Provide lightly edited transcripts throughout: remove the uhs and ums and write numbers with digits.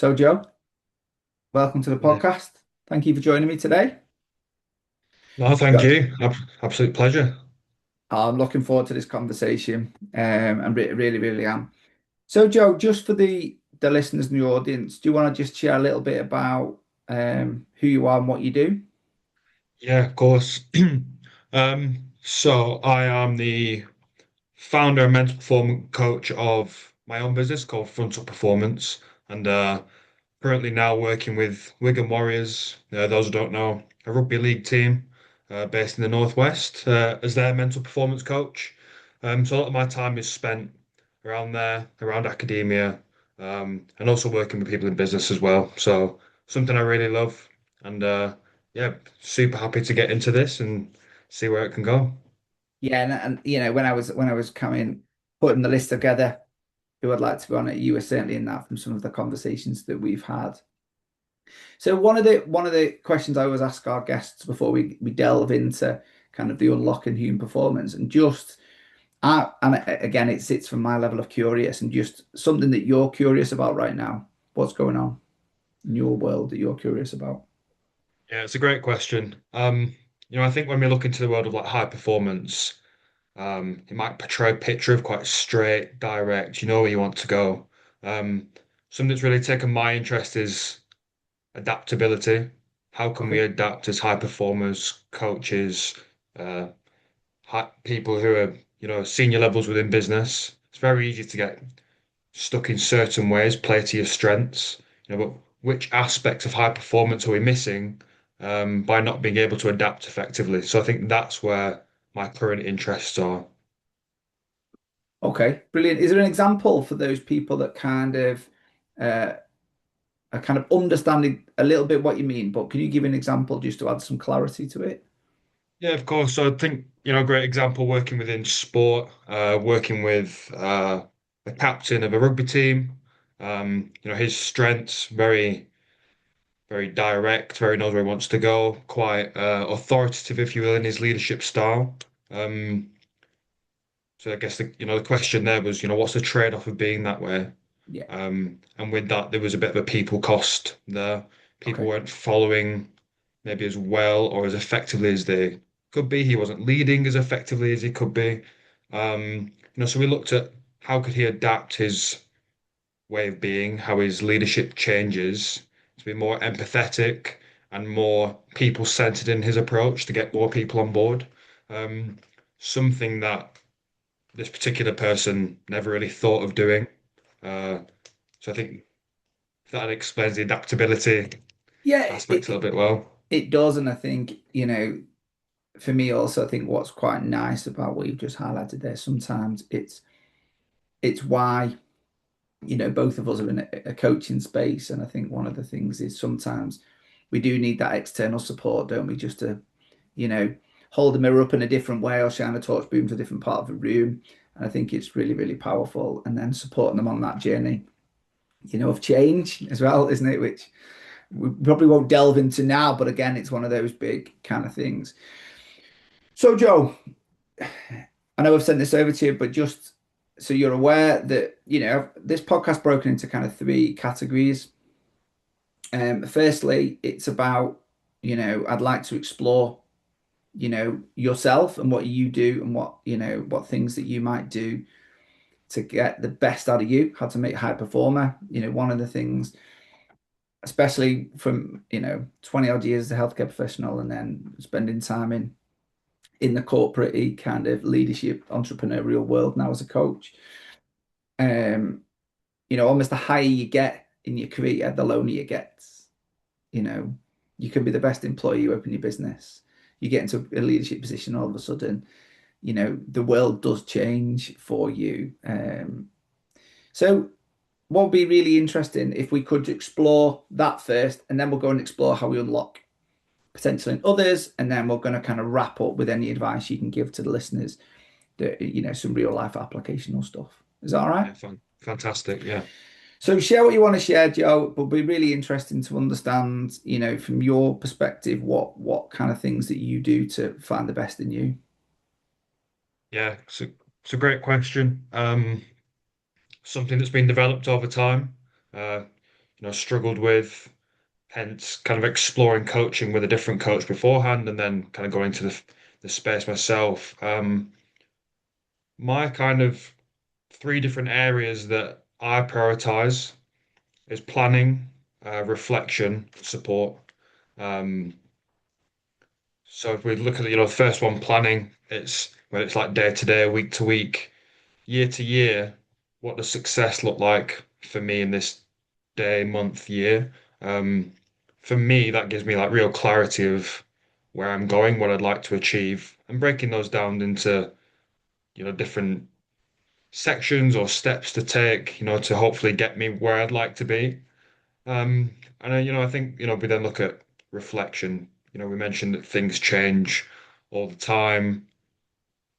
So, Joe, welcome to the Yeah. podcast. Thank you for joining me today. No, thank Joe, you. Absolute pleasure. I'm looking forward to this conversation. And really, really am. So, Joe, just for the listeners in the audience, do you want to just share a little bit about who you are and what you do? Yeah, of course. So I am the founder and mental performance coach of my own business called Front Up Performance, and currently now working with Wigan Warriors. Those who don't know, a rugby league team based in the Northwest, as their mental performance coach. So a lot of my time is spent around there, around academia, and also working with people in business as well. So something I really love, and yeah, super happy to get into this and see where it can go. Yeah, and when I was coming putting the list together, who I'd like to be on it, you were certainly in that from some of the conversations that we've had. So one of the questions I always ask our guests before we delve into kind of the unlocking human performance and just again it sits from my level of curious and just something that you're curious about right now. What's going on in your world that you're curious about? Yeah, it's a great question. I think when we look into the world of like high performance, it might portray a picture of quite straight, direct, you know where you want to go. Um, Something that's really taken my interest is adaptability. How can we Okay. adapt as high performers, coaches, uh, people who are, senior levels within business? It's very easy to get stuck in certain ways, play to your strengths, but which aspects of high performance are we missing, by not being able to adapt effectively? So I think that's where my current interests are. Okay, brilliant. Is there an example for those people that kind of uh, are kind of understanding a little bit what you mean, but can you give an example just to add some clarity to it? Yeah, of course. So I think, a great example working within sport, working with the captain of a rugby team. His strengths very, very direct, very knows where he wants to go, quite authoritative, if you will, in his leadership style. Um, so I guess the question there was, what's the trade-off of being that way? Yeah. And with that, there was a bit of a people cost there. People Okay. weren't following maybe as well or as effectively as they could be. He wasn't leading as effectively as he could be. So we looked at how could he adapt his way of being, how his leadership changes to be more empathetic and more people-centered in his approach to get more people on board. Um, Something that this particular person never really thought of doing. Uh, so I think that explains the adaptability Yeah, aspect a little bit well. it does, and I think, for me also, I think what's quite nice about what you've just highlighted there, sometimes it's why, both of us are in a coaching space. And I think one of the things is sometimes we do need that external support, don't we? Just to, you know, hold the mirror up in a different way or shine a torch beam to a different part of the room. And I think it's really, really powerful. And then supporting them on that journey, of change as well, isn't it? Which we probably won't delve into now, but again, it's one of those big kind of things. So, Joe, I know I've sent this over to you, but just so you're aware that, this podcast broken into kind of three categories. Firstly, it's about, I'd like to explore, yourself and what you do and what things that you might do to get the best out of you, how to make a high performer. One of the things, especially from, 20 odd years as a healthcare professional and then spending time in the corporate kind of leadership entrepreneurial world now as a coach. Um, almost the higher you get in your career, the lonelier it gets. You know, you can be the best employee, you open your business, you get into a leadership position, all of a sudden, the world does change for you. So what would be really interesting if we could explore that first, and then we'll go and explore how we unlock potential in others, and then we're going to kind of wrap up with any advice you can give to the listeners that, some real life applicational stuff. Is that all right? Yeah, fantastic. Yeah. So share what you want to share, Joe. It will be really interesting to understand, from your perspective, what kind of things that you do to find the best in you. Yeah, it's a great question. Something that's been developed over time. Uh, struggled with, hence kind of exploring coaching with a different coach beforehand and then kind of going to the space myself. My kind of three different areas that I prioritize is planning, reflection, support. Um, so if we look at the first one, planning, it's when it's like day to day, week to week, year to year, what does success look like for me in this day, month, year? Um, for me, that gives me like real clarity of where I'm going, what I'd like to achieve, and breaking those down into, different sections or steps to take, to hopefully get me where I'd like to be. And I think, we then look at reflection. We mentioned that things change all the time.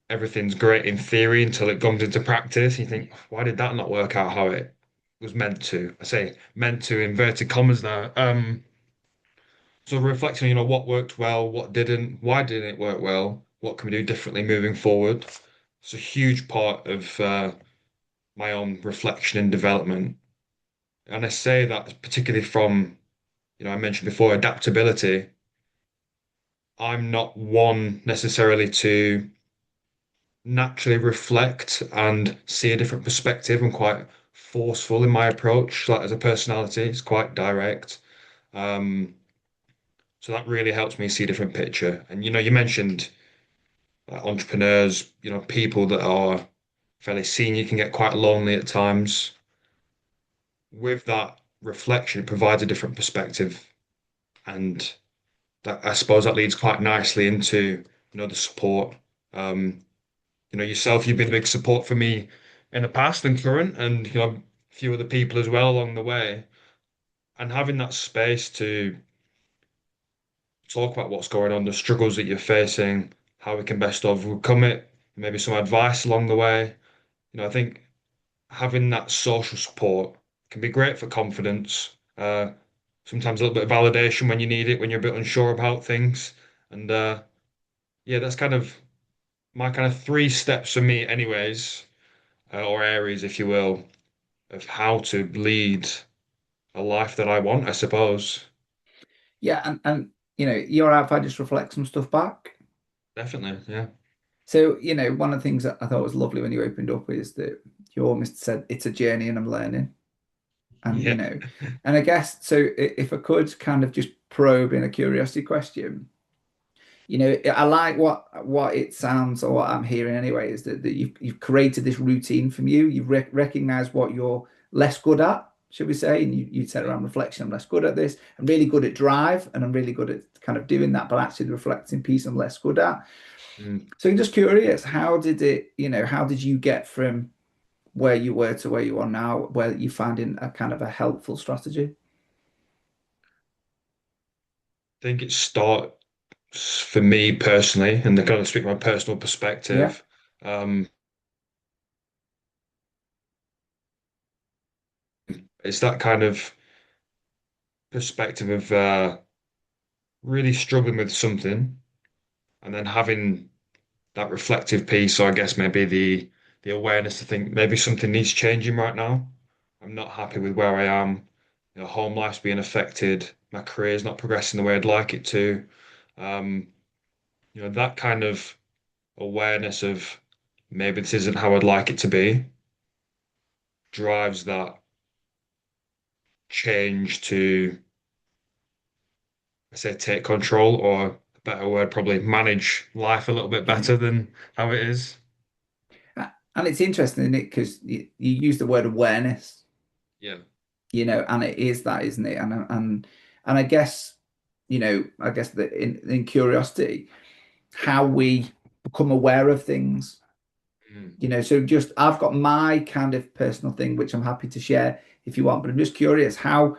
Everything's great in theory until it comes into practice. You think, why did that not work out how it was meant to? I say meant to, inverted commas there. So reflecting, what worked well, what didn't, why didn't it work well, what can we do differently moving forward? It's a huge part of my own reflection and development. And I say that particularly from, I mentioned before, adaptability. I'm not one necessarily to naturally reflect and see a different perspective. I'm quite forceful in my approach, like as a personality, it's quite direct. Um, so that really helps me see a different picture. And you mentioned entrepreneurs, people that are fairly senior can get quite lonely at times. With that reflection, it provides a different perspective, and that I suppose that leads quite nicely into the support. Um, yourself, you've been a big support for me in the past and current, and a few other people as well along the way. And having that space to talk about what's going on, the struggles that you're facing, how we can best overcome it, maybe some advice along the way. I think having that social support can be great for confidence. Sometimes a little bit of validation when you need it, when you're a bit unsure about things. And yeah, that's kind of my kind of three steps for me, anyways, or areas, if you will, of how to lead a life that I want, I suppose. Yeah, and you're out if I just reflect some stuff back. Definitely, yeah. So, one of the things that I thought was lovely when you opened up is that you almost said it's a journey and I'm learning. And, Yeah. and I guess so if I could kind of just probe in a curiosity question, I like what it sounds or what I'm hearing anyway, is that you've created this routine from you. You've recognized what you're less good at, should we say, and you said around reflection, I'm less good at this. I'm really good at drive, and I'm really good at kind of doing that, but actually the reflecting piece I'm less good at. Mm. So I'm just curious, how did you get from where you were to where you are now, where you finding a kind of a helpful strategy? I think it starts for me personally, and to kind of speak my personal Yeah. perspective. Um, it's that kind of perspective of really struggling with something and then having that reflective piece. So I guess maybe the awareness to think maybe something needs changing right now. I'm not happy with where I am. Home life's being affected. My career's not progressing the way I'd like it to. Um, that kind of awareness of maybe this isn't how I'd like it to be drives that change to, I say, take control, or a better word, probably manage life a little bit better than how it is. And it's interesting, isn't it? Because you use the word awareness, Yeah. and it is that, isn't it? And I guess, I guess that in curiosity, how we become aware of things, Mm. so just I've got my kind of personal thing, which I'm happy to share if you want, but I'm just curious, how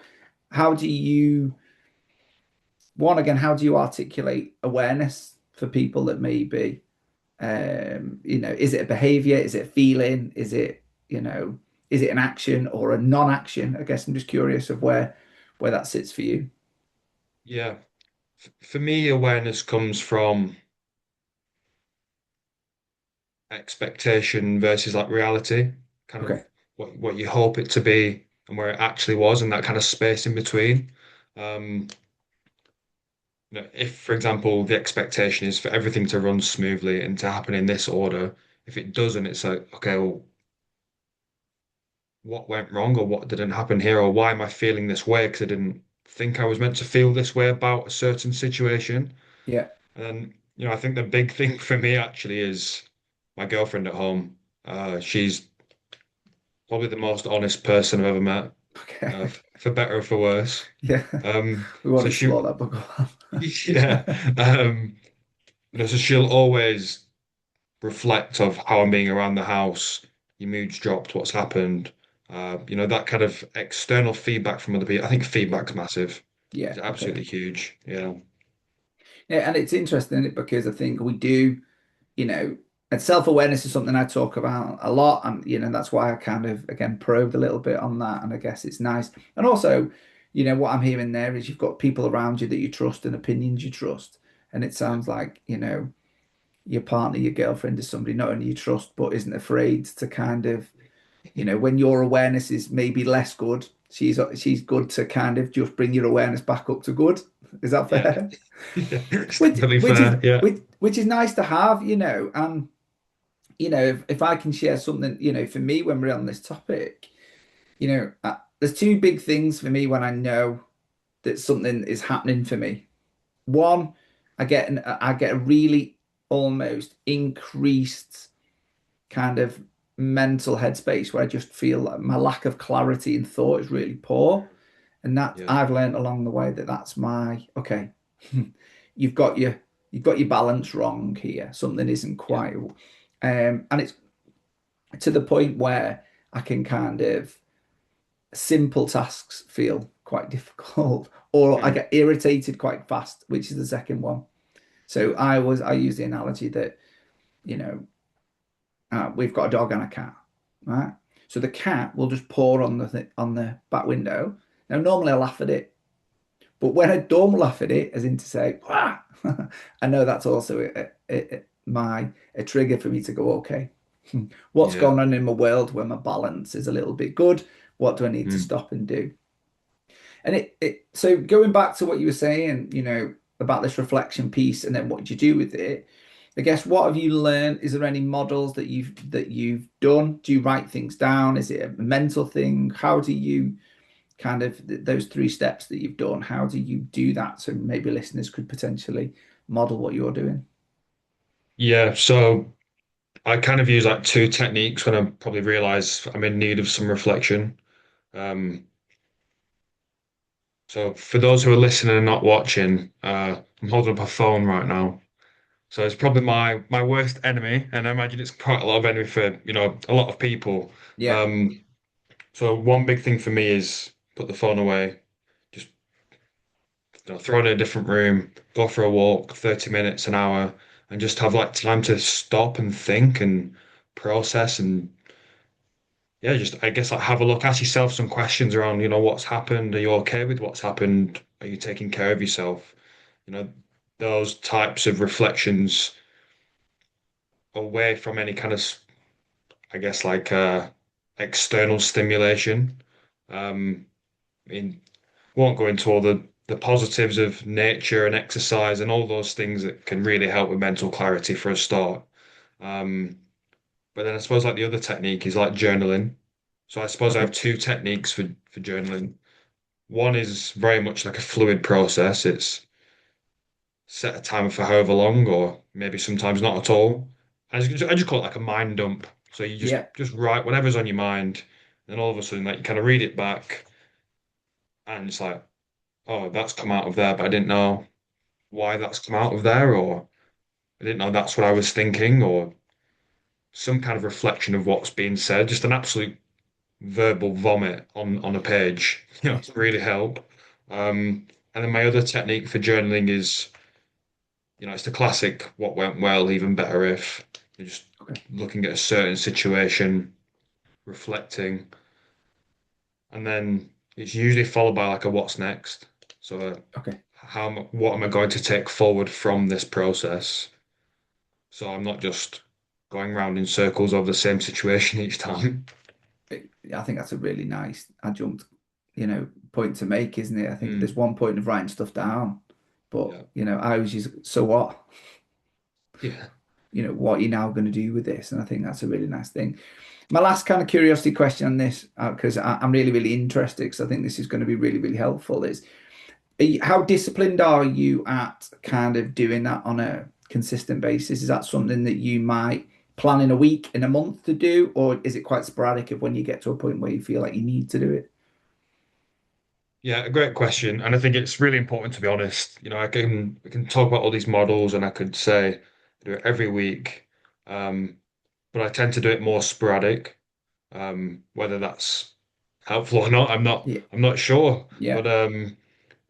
do you, one again, how do you articulate awareness for people that may be is it a behavior? Is it a feeling? Is it an action or a non-action? I guess I'm just curious of where that sits for you. Yeah. For me, awareness comes from expectation versus like reality, kind of Okay. what you hope it to be. and where it actually was, and that kind of space in between. Um, if, for example, the expectation is for everything to run smoothly and to happen in this order, if it doesn't, it's like, okay, well, what went wrong or what didn't happen here, or why am I feeling this way? Because I didn't think I was meant to feel this way about a certain situation. Yeah. And then, I think the big thing for me actually is my girlfriend at home. She's probably the most honest person I've ever met, Okay. for better or for worse. Yeah. We won't So explore she, that, but go yeah, on. um, so she'll always reflect of how I'm being around the house, your mood's dropped, what's happened. That kind of external feedback from other people. I think Yeah. feedback's massive. Yeah. It's Okay. absolutely huge. Yeah. Yeah, and it's interesting isn't it? Because I think we do, you know, and self-awareness is something I talk about a lot, and that's why I kind of again probed a little bit on that, and I guess it's nice. And also, what I'm hearing there is you've got people around you that you trust and opinions you trust, and it Yeah. sounds like, your partner, your girlfriend is somebody not only you trust but isn't afraid to kind of, when your awareness is maybe less good, she's good to kind of just bring your awareness back up to good. Is that Yeah. fair? Yeah. It's Which definitely which is fair. Yeah. which is nice to have, and if I can share something, for me when we're on this topic, there's two big things for me when I know that something is happening for me. One, I get a really almost increased kind of mental headspace where I just feel like my lack of clarity in thought is really poor. And that Yeah. I've learned along the way that that's my okay. You've got your balance wrong here. Something isn't Yeah. quite, and it's to the point where I can kind of simple tasks feel quite difficult, or I Mm. get irritated quite fast, which is the second one. So Yeah. I use the analogy that you know we've got a dog and a cat, right? So the cat will just paw on the back window. Now normally I laugh at it, but when I don't laugh at it, as in to say, "Wah!" I know that's also a trigger for me to go, okay, what's Yeah. going on in my world where my balance is a little bit good? What do I need to Mm. stop and do? And so going back to what you were saying, about this reflection piece and then what do you do with it? I guess what have you learned? Is there any models that you've done? Do you write things down? Is it a mental thing? How do you kind of those three steps that you've done? How do you do that? So maybe listeners could potentially model what you're doing. Yeah. So I kind of use like two techniques when I probably realize I'm in need of some reflection. Um, so for those who are listening and not watching, I'm holding up a phone right now. So it's probably my worst enemy, and I imagine it's quite a lot of enemy for, a lot of people. Yeah. Um, so one big thing for me is put the phone away, just throw it in a different room, go for a walk, 30 minutes, an hour, and just have like time to stop and think and process and yeah, just I guess like have a look, ask yourself some questions around, what's happened. Are you okay with what's happened? Are you taking care of yourself? You know, those types of reflections away from any kind of, I guess, like external stimulation. I mean, won't go into all the positives of nature and exercise and all those things that can really help with mental clarity for a start. Um, but then I suppose like the other technique is like journaling. So I suppose I have Okay. two techniques for journaling. One is very much like a fluid process. It's set a timer for however long, or maybe sometimes not at all. I just call it like a mind dump. So you just Yeah. just write whatever's on your mind, and all of a sudden, like you kind of read it back, and it's like, oh, that's come out of there, but I didn't know why that's come out of there, or I didn't know that's what I was thinking, or some kind of reflection of what's being said. Just an absolute verbal vomit on a page, to really help. And then my other technique for journaling is, it's the classic what went well, even better if you're just Okay. looking at a certain situation, reflecting, and then it's usually followed by like a what's next. So, Okay. what am I going to take forward from this process? So I'm not just going round in circles over the same situation each time. I think that's a really nice adjunct, point to make, isn't it? I think there's Mm, one point of writing stuff down, but yeah. I always use, so what? Yeah. What are you now going to do with this? And I think that's a really nice thing. My last kind of curiosity question on this, because I'm really, really interested, because I think this is going to be really, really helpful, is how disciplined are you at kind of doing that on a consistent basis? Is that something that you might plan in a week, in a month to do, or is it quite sporadic of when you get to a point where you feel like you need to do it? Yeah, a great question. And I think it's really important to be honest. We can talk about all these models and I could say I do it every week. Um, but I tend to do it more sporadic. Whether that's helpful or not, Yeah, I'm not sure. yeah. But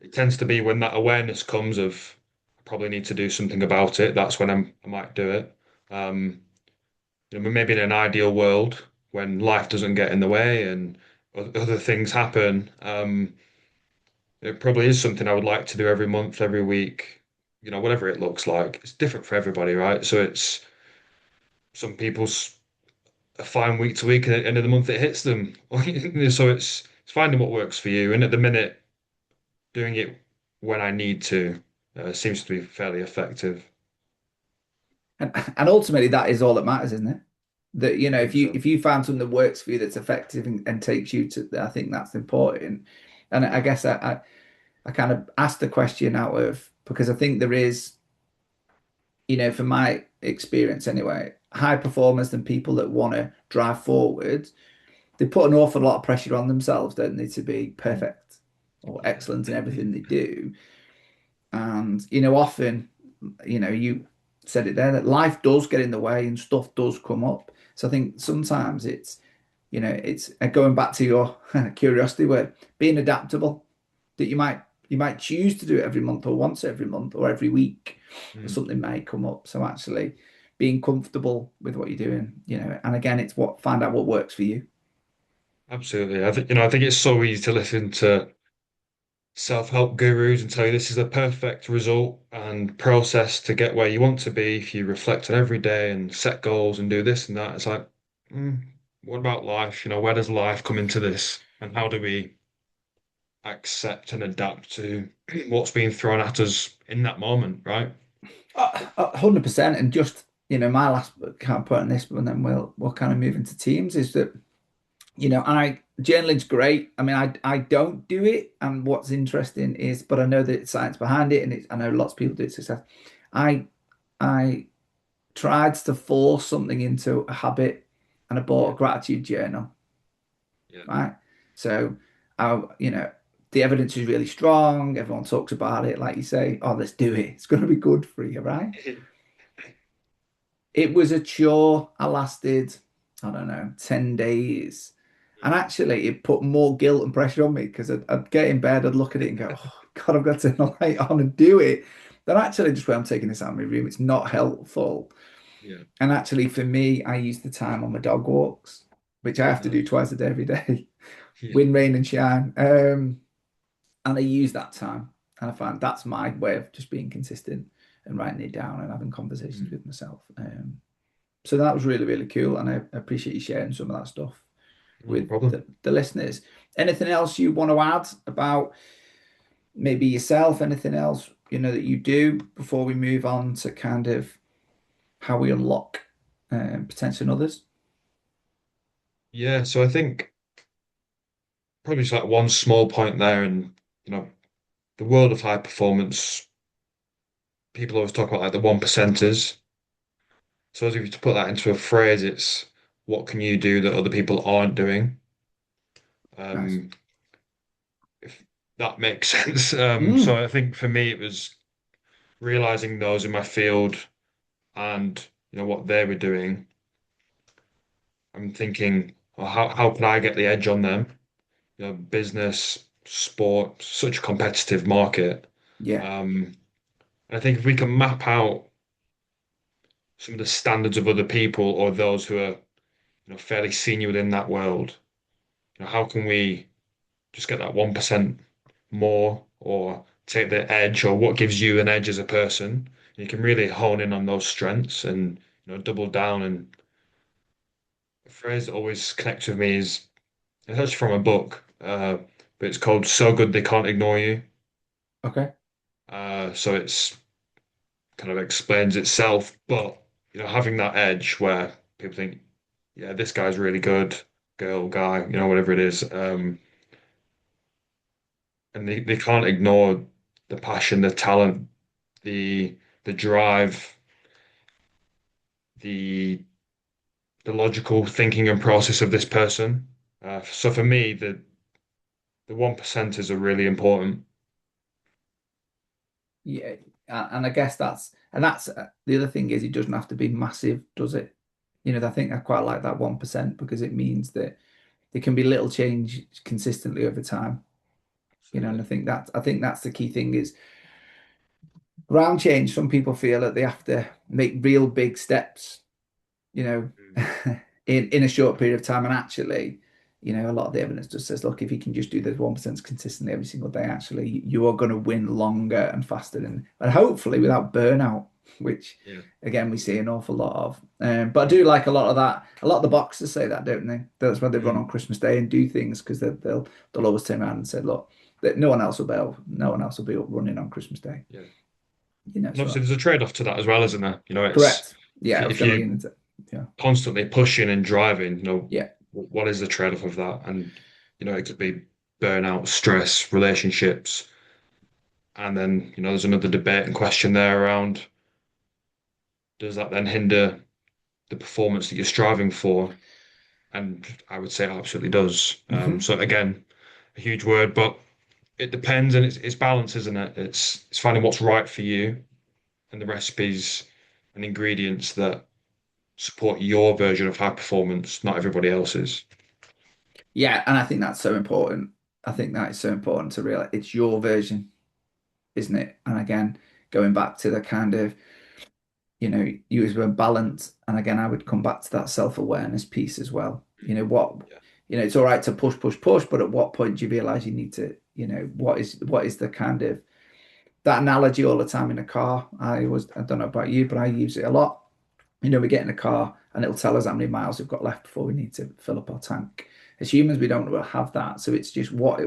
it tends to be when that awareness comes of I probably need to do something about it. That's when I might do it. Um, maybe in an ideal world when life doesn't get in the way and other things happen. It probably is something I would like to do every month, every week, whatever it looks like. It's different for everybody, right? So it's some people's a fine week to week, and at the end of the month it hits them. So it's finding what works for you. And at the minute, doing it when I need to seems to be fairly effective. And ultimately that is all that matters, isn't it? That, I if think you so. if you find something that works for you, that's effective, and takes you to, I think that's important. And I guess I kind of asked the question out of, because I think there is, from my experience anyway, high performers and people that want to drive forward, they put an awful lot of pressure on themselves, don't they, to be perfect or Yeah. excellent in everything they do. And, often, you said it there, that life does get in the way and stuff does come up. So I think sometimes it's going back to your curiosity word, being adaptable, that you might choose to do it every month, or once every month, or every week, or Mm, something may come up. So actually being comfortable with what you're doing, and again, it's find out what works for you. absolutely. I think it's so easy to listen to self-help gurus and tell you this is the perfect result and process to get where you want to be if you reflect on every day and set goals and do this and that. It's like, mm, what about life? Where does life come into this? And how do we accept and adapt to what's being thrown at us in that moment, right? 100%. And just, my last kind of point on this, but then we'll kind of move into teams, is that, I journaling's great. I mean, I don't do it, and what's interesting is, but I know that it's science behind it, and I know lots of people do it success. I I tried to force something into a habit, and I bought Yeah, a gratitude journal, yeah. right? So I, the evidence is really strong. Everyone talks about it, like you say, oh, let's do it. It's going to be good for you, right? It was a chore. I lasted, I don't know, 10 days. And actually, it put more guilt and pressure on me, because I'd get in bed, I'd look at it and go, oh, God, I've got to turn the light on and do it. Then actually, just where I'm taking this out of my room, it's not helpful. Yeah, And actually, for me, I use the time on my dog walks, which I have to do nice. twice a day, every day, Yeah. wind, rain, and shine. And I use that time. And I find that's my way of just being consistent and writing it down and having conversations Mm, with myself. So that was really, really cool. And I appreciate you sharing some of that stuff no with problem. the listeners. Anything else you want to add about maybe yourself? Anything else, that you do before we move on to kind of how we unlock potential in others? Yeah, so I think probably just like one small point there, and the world of high performance, people always talk about like the one percenters. So as if you to put that into a phrase, it's what can you do that other people aren't doing? Nice. Um, if that makes sense. So Mm, I think for me, it was realizing those in my field and what they were doing. I'm thinking, well, how can I get the edge on them? Business, sport, such a competitive market. yeah, Um, and I think if we can map out some of the standards of other people or those who are, fairly senior within that world, how can we just get that 1% more or take the edge or what gives you an edge as a person? You can really hone in on those strengths and double down. And the phrase that always connects with me is It's actually from a book, but it's called So Good They Can't Ignore You. Okay. So it's kind of explains itself, but having that edge where people think, yeah, this guy's really good, girl, guy, whatever it is, and they can't ignore the passion, the talent, the drive, the the logical thinking and process of this person. So for me, the 1%ers are really important. Yeah, and I guess that's the other thing is it doesn't have to be massive, does it? I think I quite like that 1% because it means that there can be little change consistently over time. And Absolutely. I think that's the key thing is around change. Some people feel that they have to make real big steps, you know, Mm. in a short period of time. And actually, a lot of the evidence just says, look, if you can just do those 1% consistently every single day, actually, you are going to win longer and faster and hopefully without burnout, which Yeah. again we see an awful lot of. But I do Mm. like a lot of that. A lot of the boxers say that, don't they? That's why they run on Mm. Christmas Day and do things because they'll always turn around and say, look, that no one else will be up running on Christmas Day. Yeah. And obviously, So there's a trade-off to that as well, isn't there? It's correct. Yeah, I was if going to you're lean into yeah, constantly pushing and driving, yeah. what is the trade-off of that? And it could be burnout, stress, relationships, and then there's another debate and question there around does that then hinder the performance that you're striving for? And I would say it absolutely does. Hmm. So again, a huge word, but it depends, and it's balance, isn't it? It's finding what's right for you and the recipes and ingredients that support your version of high performance, not everybody else's. Yeah, and I think that's so important. I think that is so important to realize it's your version, isn't it? And again, going back to the kind of, you as well balance. And again, I would come back to that self-awareness piece as well. Yeah. It's all right to push, push, push, but at what point do you realize you need to, what is the kind of that analogy all the time in a car? I don't know about you, but I use it a lot. We get in a car and it'll tell us how many miles we've got left before we need to fill up our tank. As humans, we don't really have that. So it's just what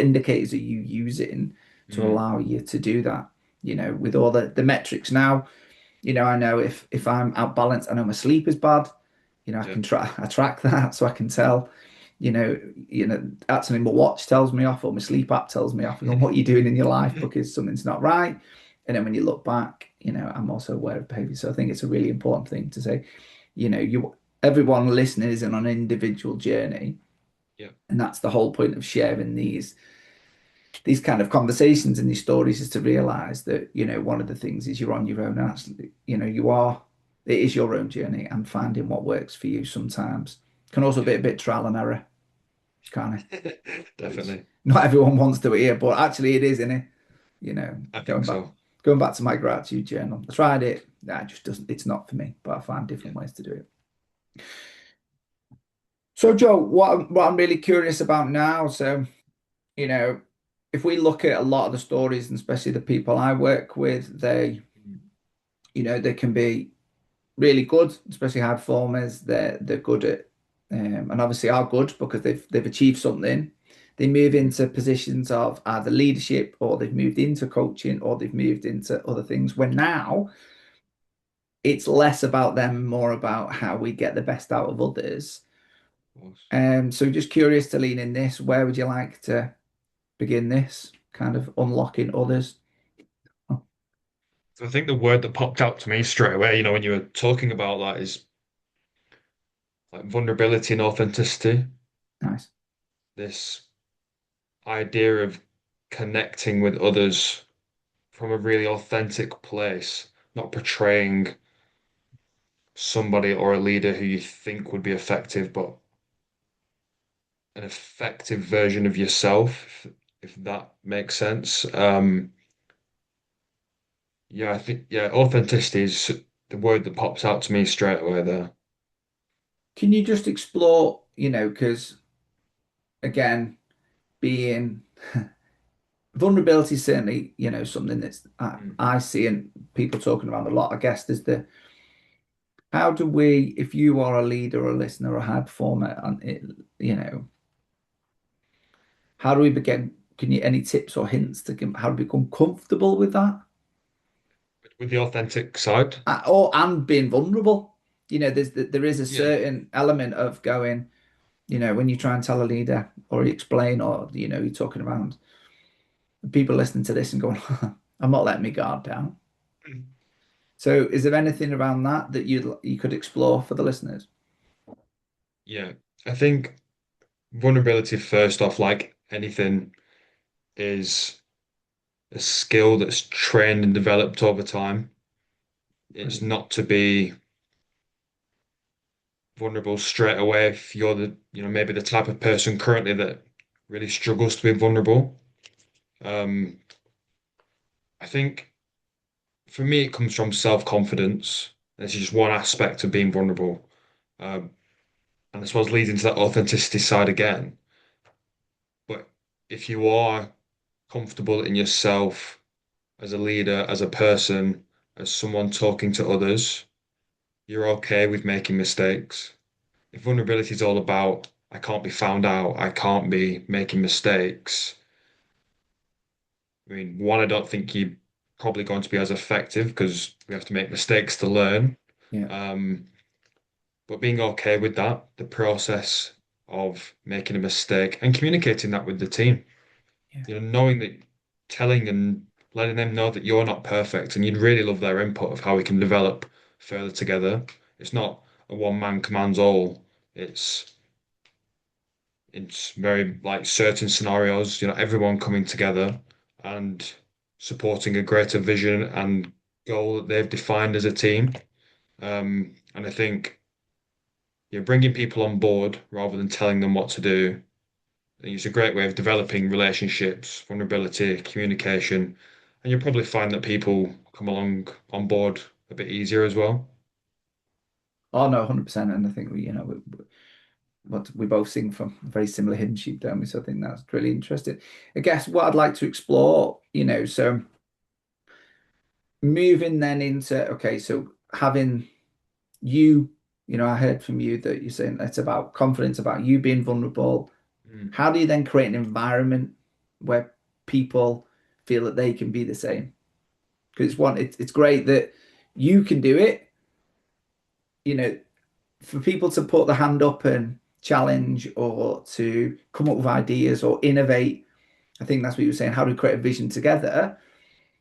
indicators are you using to Mm, allow you to do that? With all the metrics now, I know if I'm out balanced, I know my sleep is bad. yeah. I track that so I can tell. Actually my watch tells me off or my sleep app tells me off and what you're doing in your life because something's not right. And then when you look back, I'm also aware of behavior. So I think it's a really important thing to say, everyone listening is on an individual journey. Yeah. And that's the whole point of sharing these kind of conversations and these stories is to realize that, one of the things is you're on your own and actually, it is your own journey and finding what works for you sometimes can also be Yeah. a bit trial and error, can't it? Which Definitely. not everyone wants to hear, but actually it is, isn't it? You know, I going think back so. going back to my gratitude journal. I tried it. That just doesn't, it's not for me, but I find Yeah. different ways to do it. So Joe, what I'm really curious about now, so you know, if we look at a lot of the stories, and especially the people I work with, Mm. they can be really good, especially high performers. They're good at, and obviously are good because they've achieved something. They move Mm. into positions of either leadership, or they've moved into coaching, or they've moved into other things. When now it's less about them, more about how we get the best out of others. Of course. So just curious to lean in this. Where would you like to begin this kind of unlocking others? Oh, So I think the word that popped out to me straight away, when you were talking about that is like vulnerability and authenticity. nice. This idea of connecting with others from a really authentic place, not portraying somebody or a leader who you think would be effective, but an effective version of yourself, if that makes sense. Yeah, I think authenticity is the word that pops out to me straight away there. Can you just explore, because again, being vulnerability is certainly, something that's Mm. I see and people talking about a lot. I guess there's how do we, if you are a leader or a listener or a high performer, and it, you know, How do we begin? Can you any tips or hints to how to become comfortable with that? With the authentic side. Or and being vulnerable. There is a Yeah. certain element of going, when you try and tell a leader or you explain or you're talking around people listening to this and going, I'm not letting me guard down. So is there anything around that that you could explore for the listeners? Yeah. I think vulnerability, first off, like anything, is a skill that's trained and developed over time. It's Brilliant. not to be vulnerable straight away if you're maybe the type of person currently that really struggles to be vulnerable. Um, I think for me, it comes from self-confidence. This is just one aspect of being vulnerable. Um, and I suppose leads into that authenticity side again. But if you are comfortable in yourself as a leader, as a person, as someone talking to others, you're okay with making mistakes. If vulnerability is all about, I can't be found out, I can't be making mistakes, I mean, one, I don't think you're probably going to be as effective because we have to make mistakes to learn. Yeah, Um, but being okay with that, the process of making a mistake and communicating that with the team, yeah, knowing that, telling and letting them know that you're not perfect and you'd really love their input of how we can develop further together. It's not a one man commands all. It's very like certain scenarios, everyone coming together and supporting a greater vision and goal that they've defined as a team. And I think bringing people on board rather than telling them what to do, I think it's a great way of developing relationships, vulnerability, communication, and you'll probably find that people come along on board a bit easier as well. oh no, 100%. And I think what we both sing from a very similar hymn sheet, don't we? So I think that's really interesting. I guess what I'd like to explore, so moving then into, okay, so having you, I heard from you that you're saying it's about confidence, about you being vulnerable. Mm. How do you then create an environment where people feel that they can be the same? Because it's great that you can do it, you know, for people to put the hand up and challenge or to come up with ideas or innovate. I think that's what you were saying. How do we create a vision together?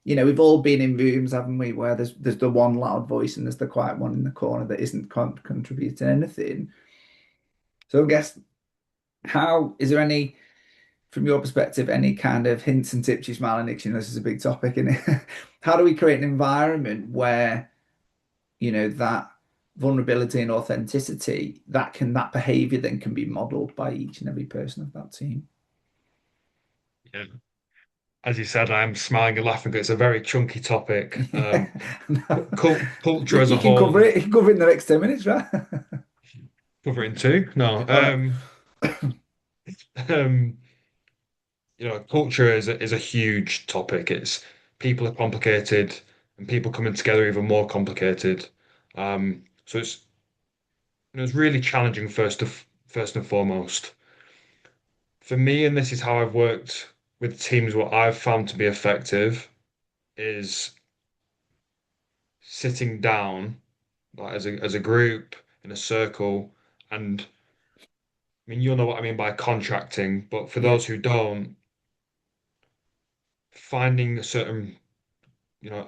We've all been in rooms, haven't we, where there's the one loud voice and there's the quiet one in the corner that isn't contributing anything. So I guess how is there any, from your perspective, any kind of hints and tips? You smiling, Nick, this is a big topic, isn't it? How do we create an environment where, that vulnerability and authenticity, that behavior then can be modeled by each and every person of that team? Yeah. As you said, I'm smiling and laughing because it's a very chunky topic. Yeah. No. Culture as a You can cover whole, it. You can cover it in the next 10 minutes, right? cover it in two. No, All right. um, culture is a huge topic. People are complicated, and people coming together even more complicated. So it's really challenging first and foremost for me. And this is how I've worked with teams. What I've found to be effective is sitting down like as a group in a circle, and I mean you'll know what I mean by contracting, but for Yeah. those who don't, finding a certain you know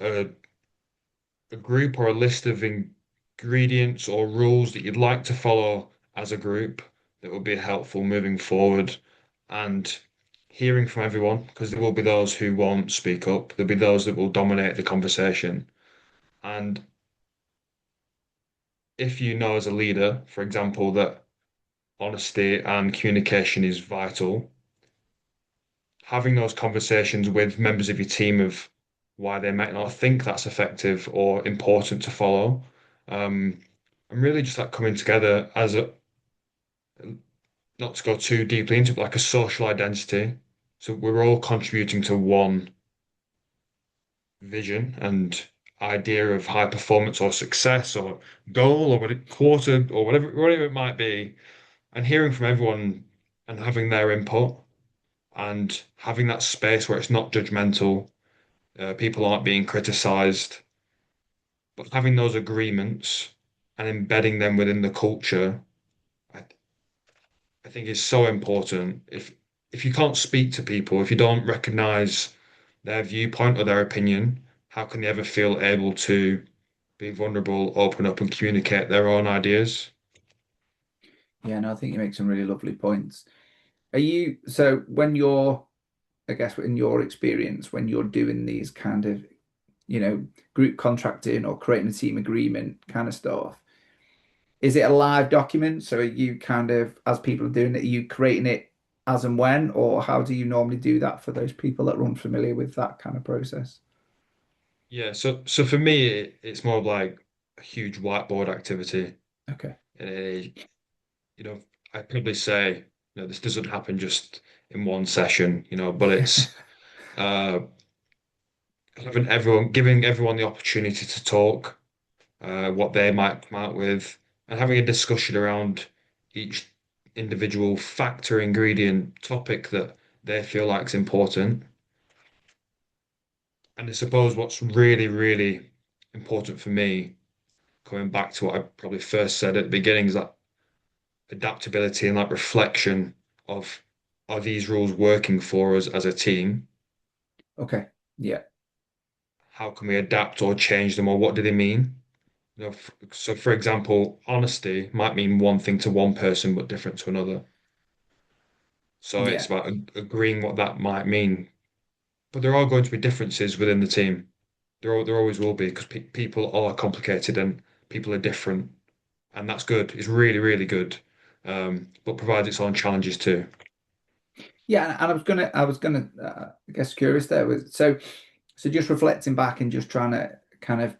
a group or a list of ingredients or rules that you'd like to follow as a group that would be helpful moving forward, and hearing from everyone, because there will be those who won't speak up, there'll be those that will dominate the conversation. And if you know as a leader, for example, that honesty and communication is vital, having those conversations with members of your team of why they might not think that's effective or important to follow. Um, and really just like coming together as not to go too deeply into it, like a social identity. So we're all contributing to one vision and idea of high performance or success or goal or quarter or whatever it might be, and hearing from everyone and having their input. and having that space where it's not judgmental, people aren't being criticized, but having those agreements and embedding them within the culture, I, I think is so important. If you can't speak to people, if you don't recognize their viewpoint or their opinion, how can they ever feel able to be vulnerable, open up, and communicate their own ideas? Yeah, no, I think you make some really lovely points. Are you, so when you're, I guess in your experience, when you're doing these kind of, group contracting or creating a team agreement kind of stuff, is it a live document? So are you kind of, as people are doing it, are you creating it as and when, or how do you normally do that for those people that are unfamiliar with that kind of process? Yeah, so for me, it's more of like a huge whiteboard activity. Okay. And you know, I'd probably say, this doesn't happen just in one session, but it's uh, giving everyone the opportunity to talk, what they might come out with, and having a discussion around each individual factor, ingredient, topic that they feel like is important. And I suppose what's really, really important for me, coming back to what I probably first said at the beginning, is that adaptability and like reflection of, are these rules working for us as a team? Okay. Yeah. How can we adapt or change them, or what do they mean? So for example, honesty might mean one thing to one person but different to another. So it's Yeah. about agreeing what that might mean. But there are going to be differences within the team. There always will be, because people are complicated and people are different, and that's good. It's really, really good, but provides its own challenges too. Yeah. And I was gonna, I guess curious there was so just reflecting back and just trying to kind of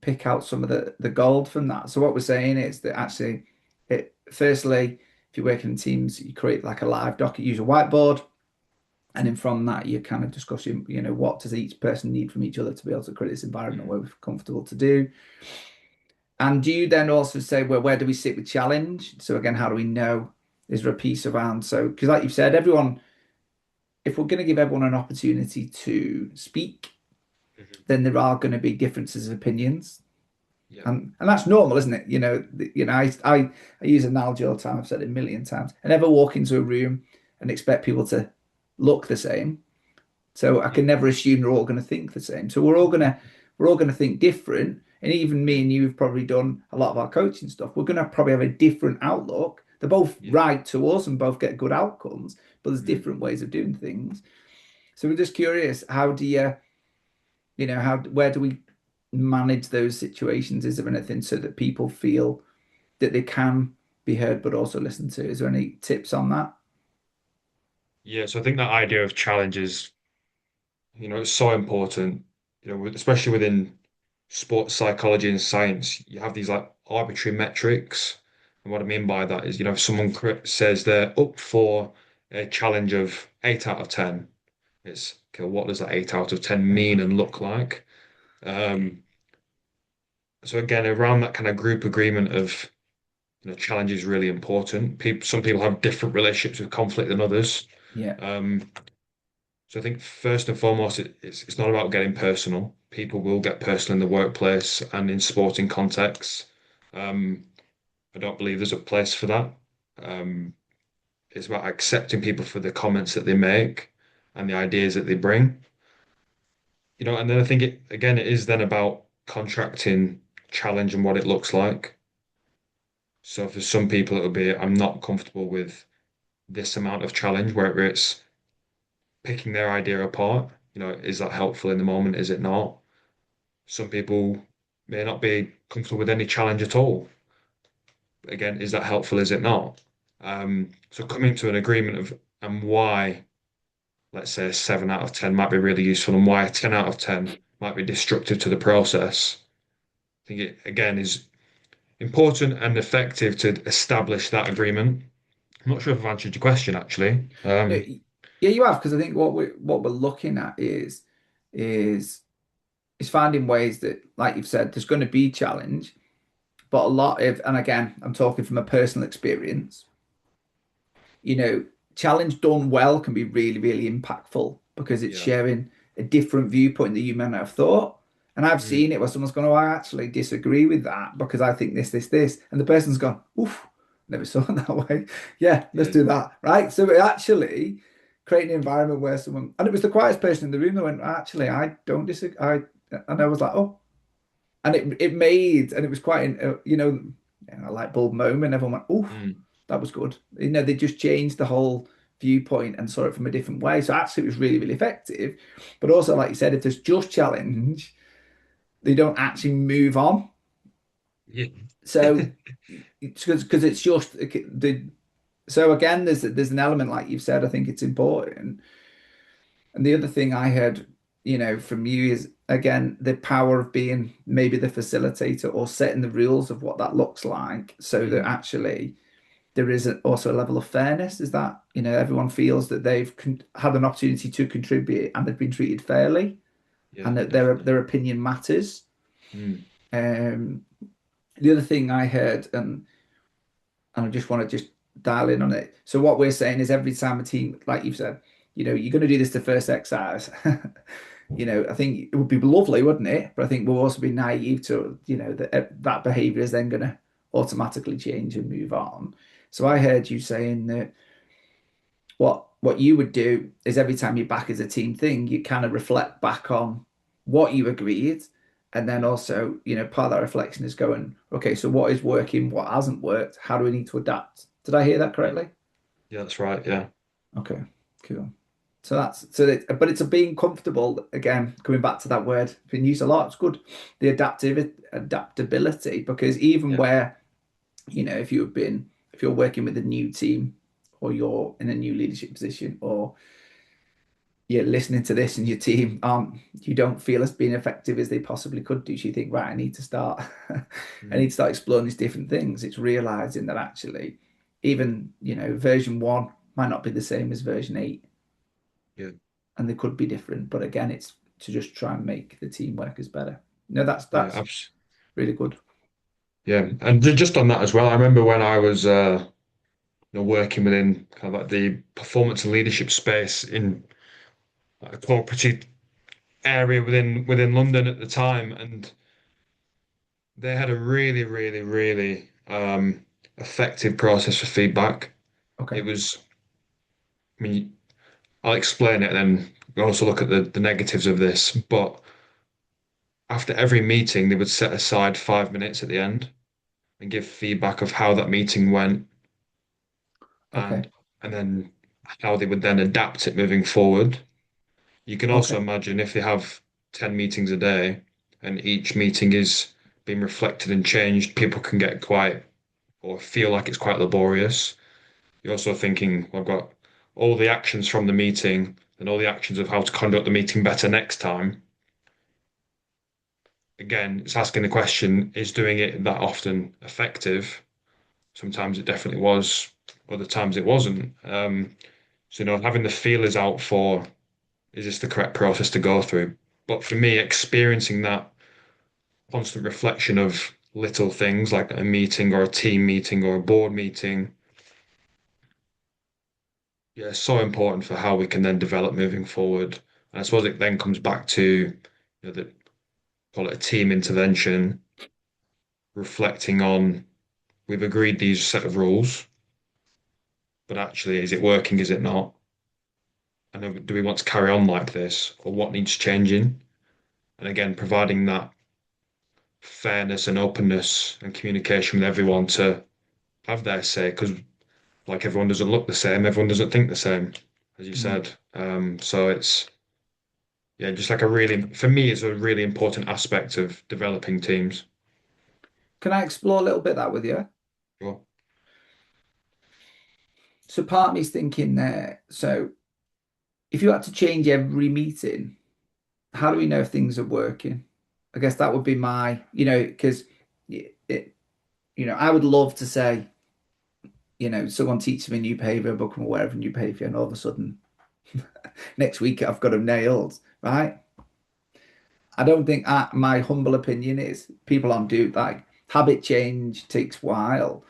pick out some of the gold from that. So what we're saying is that actually, firstly, if you're working in teams, you create like a live doc, you use a whiteboard, and then from that you're kind of discussing, what does each person need from each other to be able to create this environment Mhm. where we're comfortable to do. And do you then also say, well, where do we sit with challenge? So again, how do we know? Is there a piece around? So because like you've said, everyone, if we're going to give everyone an opportunity to speak, Mhm. then there are going to be differences of opinions. Yeah. And that's normal, isn't it? I use an analogy all the time. I've said it a million times. I never walk into a room and expect people to look the same. So I Yeah. can never assume they're all going to think the same. So we're all gonna think different. And even me and you have probably done a lot of our coaching stuff. We're gonna probably have a different outlook. They're both Yeah. right to us and both get good outcomes, but there's Mhm. different ways of doing things. So we're just curious, how do you, how where do we manage those situations? Is there anything so that people feel that they can be heard but also listened to? Is there any tips on that? Yeah, so I think that idea of challenges, it's so important, especially within sports psychology and science. You have these like arbitrary metrics. And what I mean by that is, if someone says they're up for a challenge of 8 out of 10, it's okay, what does that 8 out of 10 mean and look like? Um, so again, around that kind of group agreement of, challenge is really important. Some people have different relationships with conflict than others. Yeah. Um, So I think first and foremost, it's not about getting personal. People will get personal in the workplace and in sporting contexts. Um, I don't believe there's a place for that. Um, it's about accepting people for the comments that they make and the ideas that they bring. And then I think it is then about contracting challenge and what it looks like. So for some people, it'll be, I'm not comfortable with this amount of challenge, whether it's picking their idea apart. Is that helpful in the moment? Is it not? Some people may not be comfortable with any challenge at all. Again, is that helpful? Is it not? So coming to an agreement of, and why, let's say a 7 out of 10 might be really useful, and why a 10 out of 10 might be destructive to the process. I think it again is important and effective to establish that agreement. I'm not sure if I've answered your question actually. No, yeah, you have, because I think what we're looking at is is finding ways that, like you've said, there's going to be challenge, but and again, I'm talking from a personal experience, you know, challenge done well can be really, really impactful because it's Yeah. sharing a different viewpoint that you may not have thought. And I've Mm. seen it where someone's gone, "Oh, I actually disagree with that because I think this," and the person's gone, "Oof, never saw it that way. Yeah, let's Yeah. do that." Right? So it actually creating an environment where someone, and it was the quietest person in the room that went, "Actually, I don't disagree." And I was like, "Oh," and it made, and it was quite, a light bulb moment. Everyone went, "Oof, Mm. that was good." They just changed the whole viewpoint and saw it from a different way. So actually, it was really, really effective. But also, like you said, if there's just challenge, they don't actually move on. Yeah. So because it's just the so again, there's an element like you've said. I think it's important. And the other thing I heard, from you is again the power of being maybe the facilitator or setting the rules of what that looks like, so that Mm. actually there is also a level of fairness. Is that everyone feels that they've had an opportunity to contribute and they've been treated fairly, Yeah, and that definitely. their opinion matters. Mm. Um, the other thing I heard, and I just want to just dial in on it. So what we're saying is every time a team, like you've said, you're going to do this the first exercise. I think it would be lovely, wouldn't it? But I think we'll also be naive to, that behavior is then going to automatically change and move on. So I heard you saying that what you would do is every time you're back as a team thing, you kind of reflect back on what you agreed. And then Yeah. also, part of that reflection is going, okay, so what is working, what hasn't worked? How do we need to adapt? Did I hear that Yeah. correctly? Yeah, that's right. Yeah. Okay, cool. But it's a being comfortable again, coming back to that word, been used a lot. It's good. The adaptability, because even Yeah. where, if you're working with a new team or you're in a new leadership position or you're listening to this and your team you don't feel as being effective as they possibly could do. So you think, right, I need to start I need Mm. to start exploring these different things. It's realizing that actually even, version one might not be the same as version eight, Yeah. and they could be different. But again, it's to just try and make the team work as better. No, Yeah. that's really good. Yeah. And just on that as well, I remember when I was working within kind of like the performance and leadership space in like a corporate area within London at the time, and they had a really, really, really effective process for feedback. Okay. It was, I mean, I'll explain it and then we also look at the negatives of this. But after every meeting, they would set aside 5 minutes at the end and give feedback of how that meeting went Okay. and and then how they would then adapt it moving forward. You can also Okay. imagine if they have 10 meetings a day and each meeting is being reflected and changed, people can get quite or feel like it's quite laborious. You're also thinking, well, I've got all the actions from the meeting and all the actions of how to conduct the meeting better next time. Again, it's asking the question, is doing it that often effective? Sometimes it definitely was, other times it wasn't. So, having the feelers out for, is this the correct process to go through? But for me, experiencing that constant reflection of little things like a meeting or a team meeting or a board meeting, yeah, it's so important for how we can then develop moving forward. And I suppose it then comes back to, the call it a team intervention, reflecting on we've agreed these set of rules, but actually, is it working? Is it not? And do we want to carry on like this, or what needs changing? And again, providing that fairness and openness and communication with everyone to have their say, because like everyone doesn't look the same, everyone doesn't think the same, as you Mm. said. So it's yeah, just like a really, for me, it's a really important aspect of developing teams. Can I explore a little bit that with you? Sure. So part of me's thinking there, so if you had to change every meeting, how do we know if things are working? I guess that would be my, because it, I would love to say, someone teaches me a new behavior book, I'm aware of a new behavior, and all of a sudden next week I've got them nailed, right? I don't think my humble opinion is people aren't do like habit change takes a while.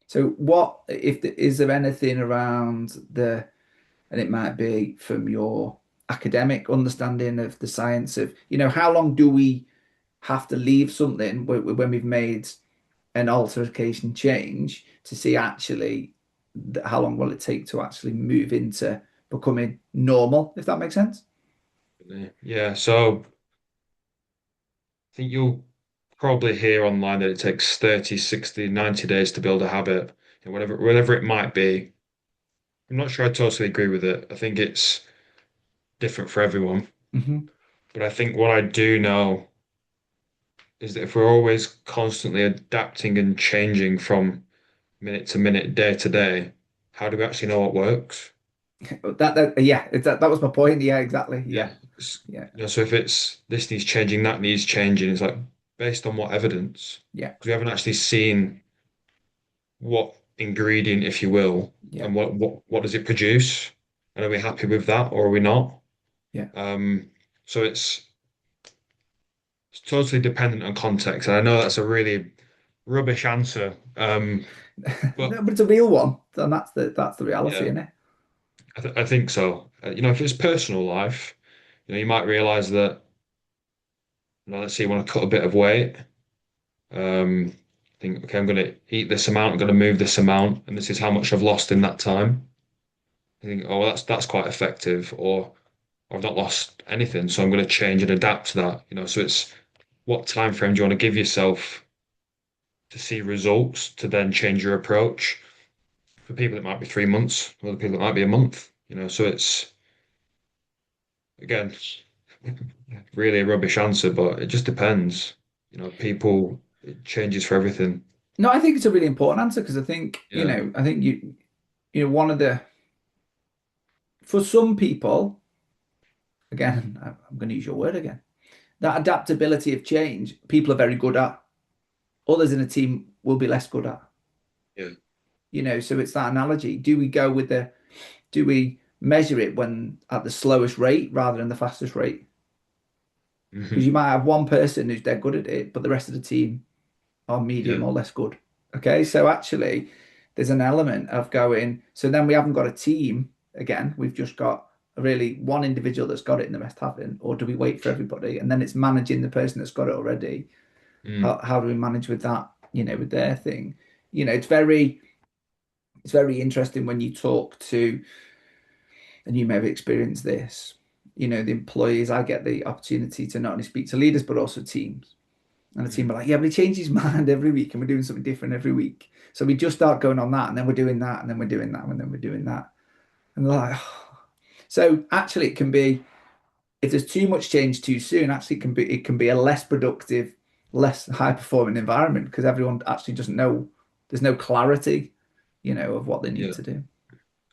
So what if is there anything around the, and it might be from your academic understanding of the science of, how long do we have to leave something when we've made an altercation change to see actually how long will it take to actually move into becoming normal, if that makes sense? Yeah, so I think you'll probably hear online that it takes 30, 60, 90 days to build a habit, whatever it might be. I'm not sure I totally agree with it. I think it's different for everyone. Hmm. But I think what I do know is that if we're always constantly adapting and changing from minute to minute, day to day, how do we actually know what works? Yeah, that was my point. Yeah, exactly. Yeah. Yeah, yeah, So if it's this needs changing, that needs changing, it's like based on what evidence? yeah, Because we haven't actually seen what ingredient, if you will, yeah, and what does it produce? And are we happy with that or are we not? yeah. So it's totally dependent on context. And I know that's a really rubbish answer. But No, but it's a real one, and that's the reality, yeah, isn't it? I think so. If it's personal life, you might realize that, let's say you want to cut a bit of weight. Um, think, okay, I'm going to eat this amount, I'm going to move this amount, and this is how much I've lost in that time. I think, oh, well, that's quite effective, or I've not lost anything, so I'm going to change and adapt to that. So it's what time frame do you want to give yourself to see results to then change your approach? For people, it might be 3 months. For other people, it might be a month. So it's again really a rubbish answer, but it just depends. People it changes for everything. No, I think it's a really important answer because I think, Yeah. I think one of the, for some people, again, I'm going to use your word again, that adaptability of change, people are very good at. Others in a team will be less good at. Yeah. So it's that analogy. Do we measure it when at the slowest rate rather than the fastest rate? Because Hmm. you might have one person who's dead good at it, but the rest of the team are medium Yeah. or less good. Okay, so actually, there's an element of going. So then we haven't got a team again. We've just got really one individual that's got it and the rest haven't. Or do we wait for everybody? And then it's managing the person that's got it already. Mm. How do we manage with that? With their thing. It's very interesting when you talk to, and you may have experienced this. The employees. I get the opportunity to not only speak to leaders but also teams. And the team Mm. are like, yeah, but he changes his mind every week and we're doing something different every week. So we just start going on that and then we're doing that and then we're doing that and then we're doing that. And they're like, oh. So actually it can be, if there's too much change too soon, actually it can be a less productive, less high performing environment because everyone actually doesn't know, there's no clarity, of what they need Yeah. to do.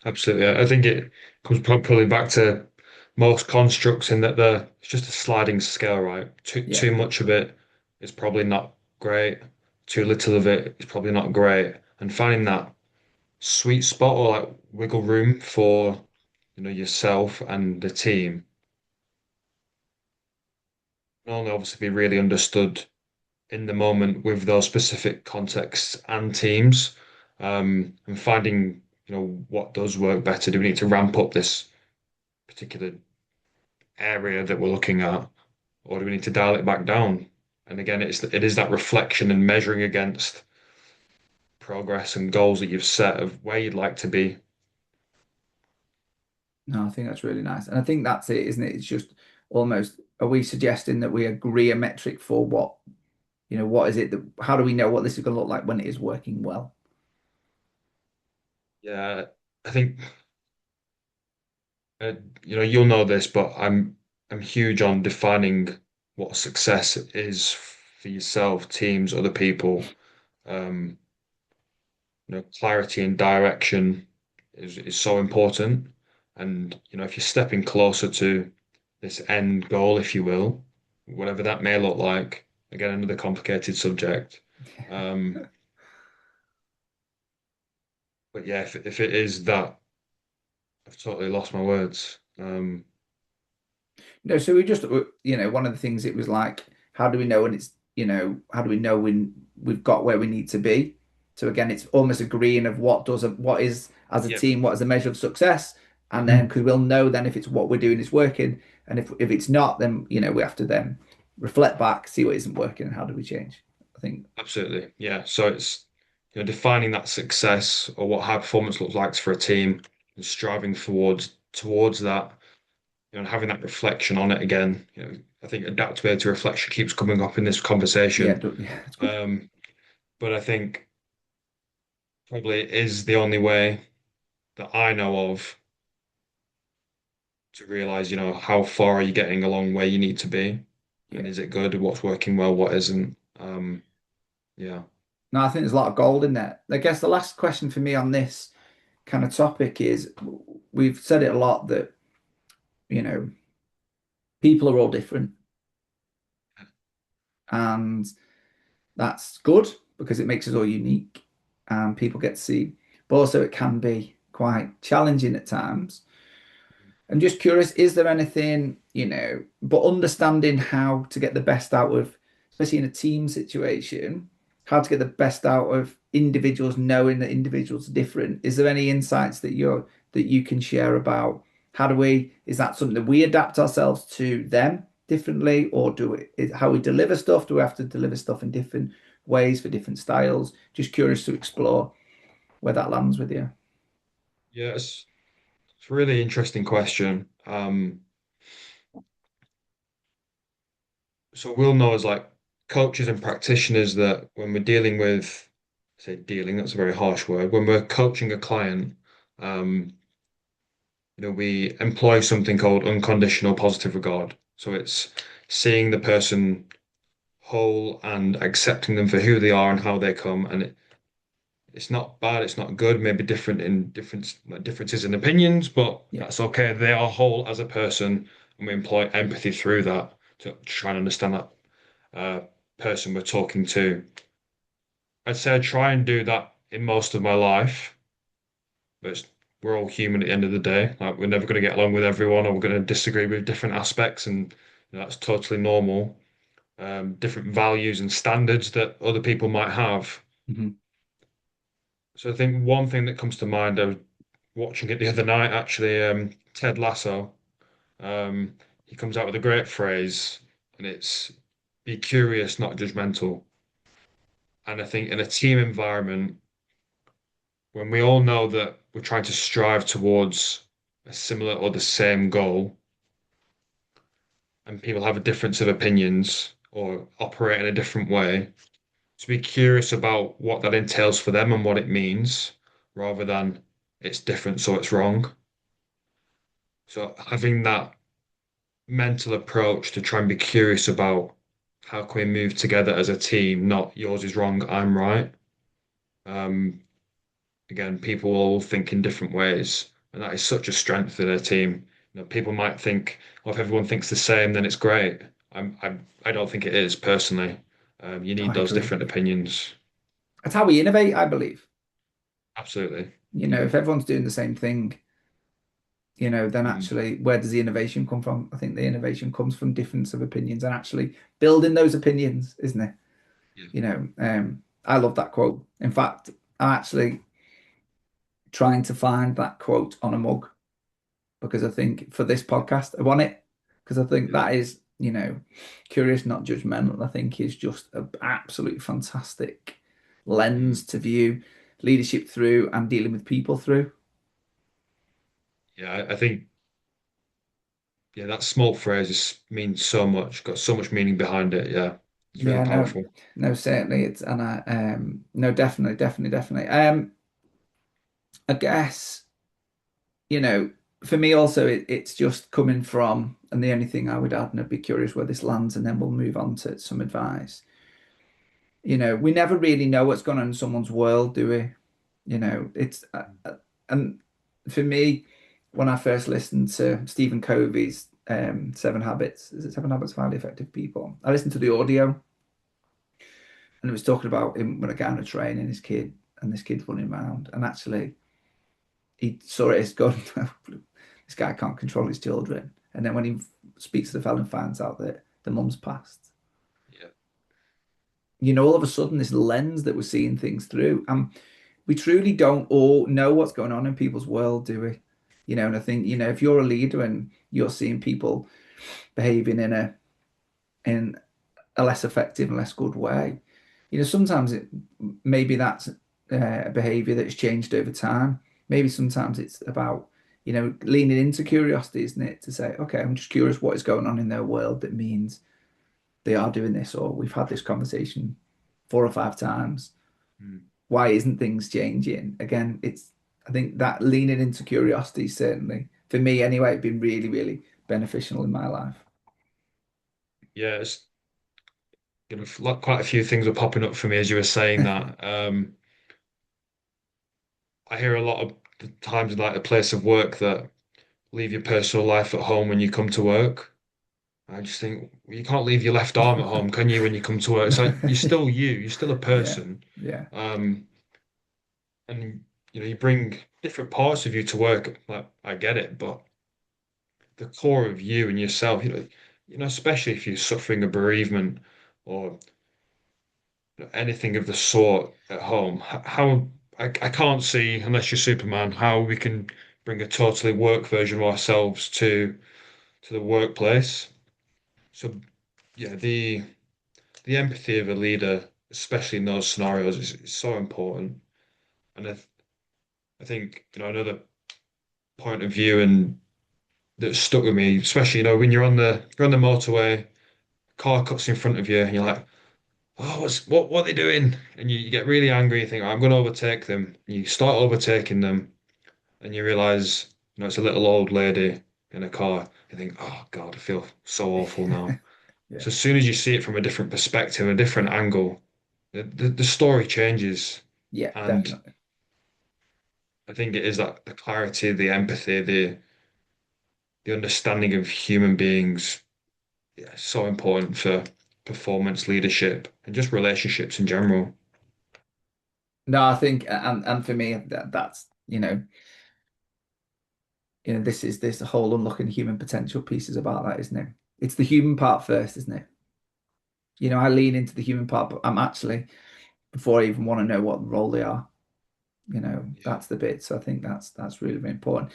Absolutely. I think it comes probably back to most constructs in that it's just a sliding scale, right? Too Yeah. too much of it is probably not great. Too little of it is probably not great. And finding that sweet spot or like wiggle room for, yourself and the team can only obviously be really understood in the moment with those specific contexts and teams. And finding, what does work better. Do we need to ramp up this particular area that we're looking at, or do we need to dial it back down? And again, it is that reflection and measuring against progress and goals that you've set of where you'd like to be. No, I think that's really nice. And I think that's it, isn't it? It's just almost, are we suggesting that we agree a metric for what is it that, how do we know what this is going to look like when it is working well? Yeah, I think uh, you'll know this, but I'm huge on defining what success is for yourself, teams, other people. Um, Clarity and direction is so important. And, if you're stepping closer to this end goal, if you will, whatever that may look like, again, another complicated subject. Um, but yeah, if it is that, I've totally lost my words. No, so we just, one of the things it was like, how do we know when it's, how do we know when we've got where we need to be? So again, it's almost agreeing of what is as a Yeah. team, what is a measure of success, and then Mhm. because we'll know then if it's what we're doing is working, and if it's not, then we have to then reflect back, see what isn't working, and how do we change. I think, Absolutely. Yeah. So it's defining that success or what high performance looks like for a team and striving towards that, and having that reflection on it again. I think adaptability reflection keeps coming up in this yeah, conversation. yeah, it's good. Um, but I think probably it is the only way that I know of to realize, how far are you getting along where you need to be? And Yeah. is it good? What's working well? What isn't? Yeah. No, I think there's a lot of gold in there. I guess the last question for me on this kind of topic is we've said it a lot that, you know, people are all different and that's good because it makes us all unique and people get to see. But also it can be quite challenging at times. I'm just curious, is there anything, but understanding how to get the best out of, especially in a team situation, how to get the best out of individuals, knowing that individuals are different. Is there any insights that you can share about is that something that we adapt ourselves to them differently, or how we deliver stuff? Do we have to deliver stuff in different ways for different styles? Just curious to explore where that lands with you. Yeah, it's a really interesting question. So we'll know as like coaches and practitioners that when we're dealing with, say dealing, that's a very harsh word, when we're coaching a client, um, we employ something called unconditional positive regard. So it's seeing the person whole and accepting them for who they are and how they come. And it's not bad, it's not good, maybe differences in opinions, but Yeah, that's okay. They are whole as a person, and we employ empathy through that to try and understand that uh, person we're talking to. I'd say I try and do that in most of my life, but we're all human at the end of the day. Like we're never going to get along with everyone, or we're going to disagree with different aspects, and that's totally normal. Different values and standards that other people might have. hmm, So I think one thing that comes to mind, I was watching it the other night actually, Ted Lasso. He comes out with a great phrase, and it's be curious, not judgmental. And I think in a team environment, when we all know that we're trying to strive towards a similar or the same goal, and people have a difference of opinions or operate in a different way, to be curious about what that entails for them and what it means, rather than it's different, so it's wrong. So having that mental approach to try and be curious about how can we move together as a team, not yours is wrong, I'm right. Um, Again, people all think in different ways, and that is such a strength in a team. People might think, well, if everyone thinks the same, then it's great. I don't think it is personally. You need I those agree. different opinions. That's how we innovate, I believe. Absolutely. If everyone's doing the same thing, then Mm, actually, where does the innovation come from? I think the innovation comes from difference of opinions and actually building those opinions, isn't it? yeah. I love that quote. In fact, I'm actually trying to find that quote on a mug because I think for this podcast, I want it because I think Yeah. that is, curious, not judgmental. I think is just an absolutely fantastic Mm, lens to view leadership through and dealing with people through. yeah. I think that small phrase means so much, got so much meaning behind it. Yeah, it's really Yeah, no, powerful. no, certainly it's and I no, definitely, definitely, definitely. I guess, you know, for me also it's just coming from, and the only thing I would add, and I'd be curious where this lands, and then we'll move on to some advice. We never really know what's going on in someone's world, do we? It's and for me, when I first listened to Stephen Covey's Seven Habits, is it Seven Habits of Highly Effective People? I listened to the audio and it was talking about him when a guy on a train and his kid, and this kid's running around, and actually he saw it as going, this guy can't control his children. And then when he speaks to the fella and finds out that the mum's passed, Yeah. all of a sudden this lens that we're seeing things through, and we truly don't all know what's going on in people's world, do we? And I think, if you're a leader and you're seeing people behaving in a less effective and less good way, sometimes maybe that's a behavior that's changed over time. Maybe sometimes it's about, leaning into curiosity, isn't it? To say, okay, I'm just curious what is going on in their world that means they are doing this, or we've had this conversation 4 or 5 times. Mm. Why isn't things changing? Again, I think that leaning into curiosity certainly, for me anyway, been really, really beneficial in my life. Yeah, it's like quite a few things were popping up for me as you were saying that. I hear a lot of the times in like the place of work that leave your personal life at home when you come to work. I just think well, you can't leave your left arm at home, can you, when you come to work? It's like you're still you, you're still a Yeah, person. yeah, Um, and you bring different parts of you to work. Like I get it, but the core of you and yourself, especially if you're suffering a bereavement or anything of the sort at home, how I can't see, unless you're Superman, how we can bring a totally work version of ourselves to the workplace. So yeah, the empathy of a leader, especially in those scenarios, is so important. And I think, another point of view and that stuck with me, especially, when you're on the motorway, car cuts in front of you, and you're like, oh, what are they doing? And you get really angry, you think, I'm gonna overtake them. You start overtaking them, and you realize, it's a little old lady in a car. You think, oh God, I feel so awful now. yeah, So as soon as you see it from a different perspective, a different angle, the story changes. yeah, And definitely. I think it is that the clarity, the empathy, the understanding of human beings, yeah, so important for performance, leadership, and just relationships in general. No, I think, and for me, that's, this whole unlocking human potential piece is about that, isn't it? It's the human part first, isn't it? I lean into the human part, but I'm actually, before I even want to know what role they are, Yeah. that's the bit. So I think that's really, really important.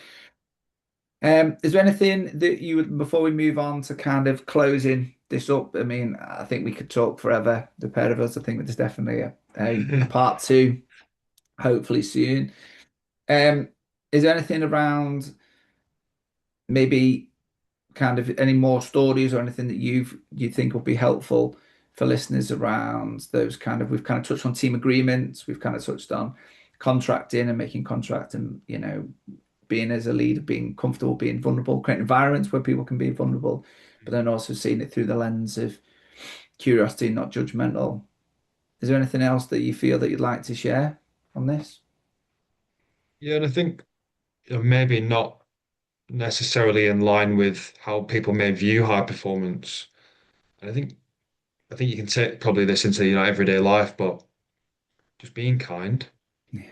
Is there anything that you would, before we move on to kind of closing this up? I mean, I think we could talk forever, the pair of us. I think there's definitely a part two, hopefully soon. Um, is there anything around maybe kind of any more stories or anything that you think would be helpful for listeners around those kind of, we've kind of touched on team agreements, we've kind of touched on contracting and making contract and, being as a leader, being comfortable, being vulnerable, creating environments where people can be vulnerable, but then also seeing it through the lens of curiosity, not judgmental. Is there anything else that you feel that you'd like to share on this? Yeah, and I think maybe not necessarily in line with how people may view high performance. And I think you can take probably this into everyday life, but just being kind. Yeah.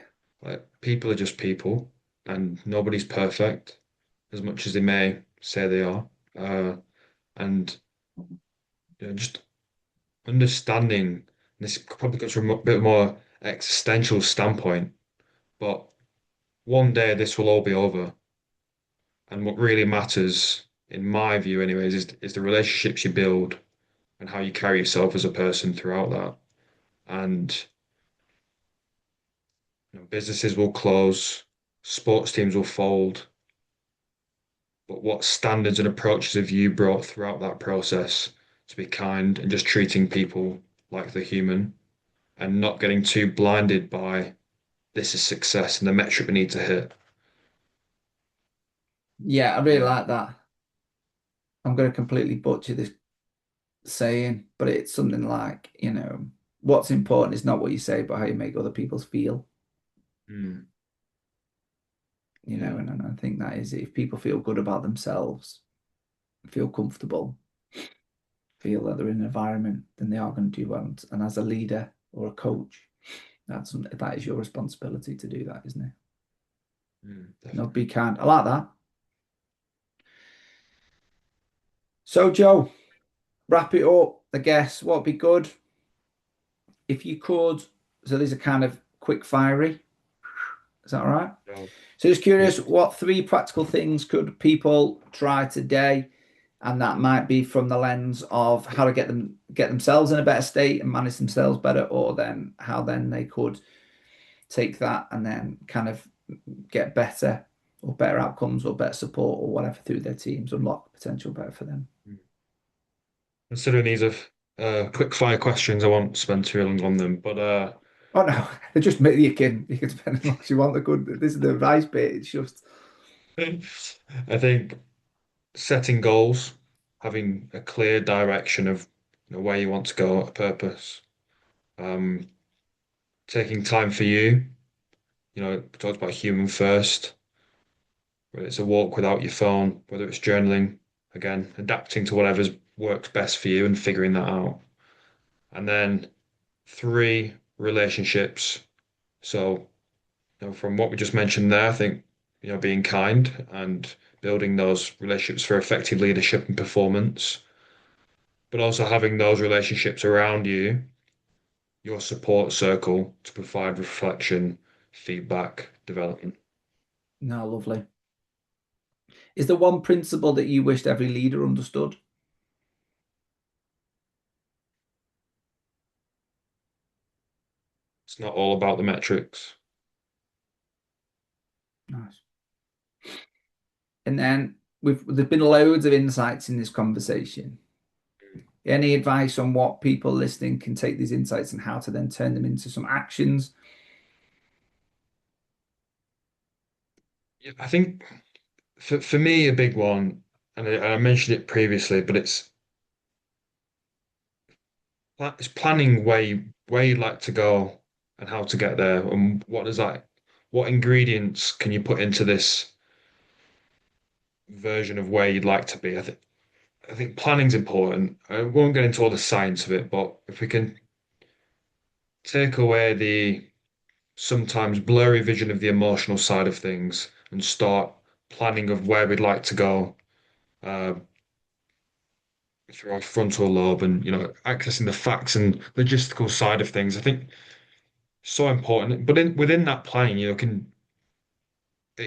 Like people are just people, and nobody's perfect, as much as they may say they are. Uh, and just understanding this probably comes from a bit more existential standpoint, but one day this will all be over. And what really matters, in my view, anyways, is the relationships you build and how you carry yourself as a person throughout that. And businesses will close, sports teams will fold, but what standards and approaches have you brought throughout that process to be kind and just treating people like the human and not getting too blinded by this is success and the metric we need to hit. Yeah, I really Yeah. like that. I'm going to completely butcher this saying, but it's something like, what's important is not what you say, but how you make other people feel, Mm, yeah. and I think that is it. If people feel good about themselves, feel comfortable, feel that they're in an environment, then they are going to do well. And as a leader or a coach, that is your responsibility to do that, isn't it? No, Definitely. be kind. I like that. So, Joe, wrap it up. I guess what'd be good? if you could, so these are kind of quick fiery. Is that all right? So, So just yeah. curious, what three practical things could people try today? And that might be from the lens of how to get themselves in a better state and manage themselves better, or then how then they could take that and then kind of get better or better outcomes or better support or whatever through their teams, unlock potential better for them. Considering these are quick fire questions, I won't spend too long on them. But Oh no, they just make you can spend as long as you want. The good. This is the advice bit. It's just I think setting goals, having a clear direction of where you want to go, a purpose, um, taking time for you. We talked about human first, whether it's a walk without your phone, whether it's journaling, again, adapting to whatever's works best for you and figuring that out. And then three, relationships. So, from what we just mentioned there, I think, being kind and building those relationships for effective leadership and performance, but also having those relationships around you, your support circle to provide reflection, feedback, development. no, lovely. Is there one principle that you wished every leader understood? It's not all about the metrics. Nice. And then there's been loads of insights in this conversation. Any advice on what people listening can take these insights and how to then turn them into some actions? Yeah, I think for me, a big one, and I mentioned it previously, but it's planning where you'd like to go and how to get there, and what ingredients can you put into this version of where you'd like to be. I think planning's important. I won't get into all the science of it, but if we can take away the sometimes blurry vision of the emotional side of things and start planning of where we'd like to go, uh, through our frontal lobe and accessing the facts and logistical side of things, I think so important. But within that planning, it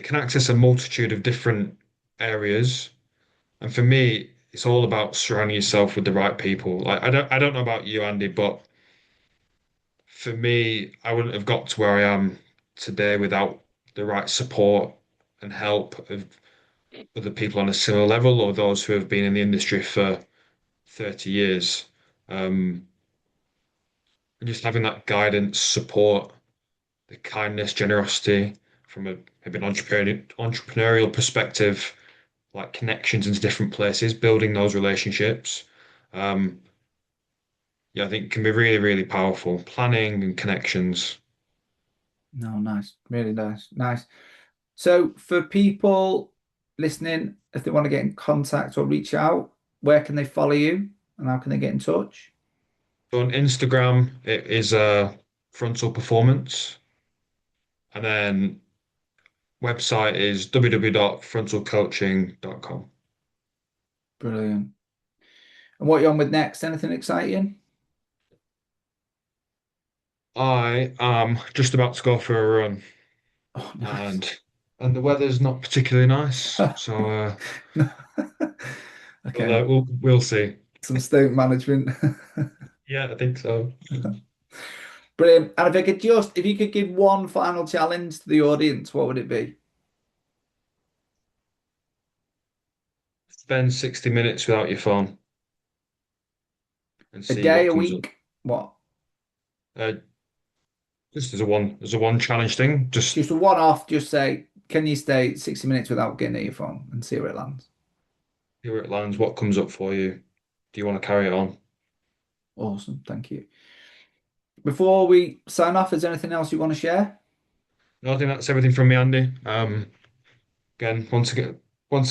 can access a multitude of different areas. And for me, it's all about surrounding yourself with the right people. Like I don't know about you, Andy, but for me, I wouldn't have got to where I am today without the right support and help of other people on a similar level or those who have been in the industry for 30 years. Um, and just having that guidance, support, the kindness, generosity from maybe an entrepreneurial perspective, like connections into different places, building those relationships. Um, yeah, I think can be really, really powerful. Planning and connections. No, nice. Really nice. Nice. So for people listening, if they want to get in contact or reach out, where can they follow you and how can they get in touch? So on Instagram, it is frontal performance, and then website is www.frontalcoaching.com. Brilliant. And what you on with next? Anything exciting? I am just about to go for a run, Oh, nice. and the weather's not particularly nice, so Okay. we'll see. Some state management. Yeah, I think so. Brilliant. And if you could give one final challenge to the audience, what would it be? Spend 60 minutes without your phone and A see day, what a comes up. week? What? Uh, just as a one challenge thing. Just Just a one off, just say, can you stay 60 minutes without getting at your phone and see where it lands? see where it lands, what comes up for you. Do you want to carry it on? Awesome. Thank you. Before we sign off, is there anything else you want to share? No, I think that's everything from me, Andy. Again, once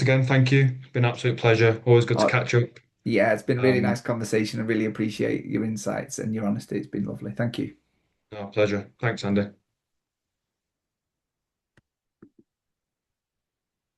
again, thank you. It's been an absolute pleasure. Always good to Oh, catch up. yeah, it's been a really Um, nice conversation. I really appreciate your insights and your honesty. It's been lovely. Thank you. no, pleasure. Thanks, Andy.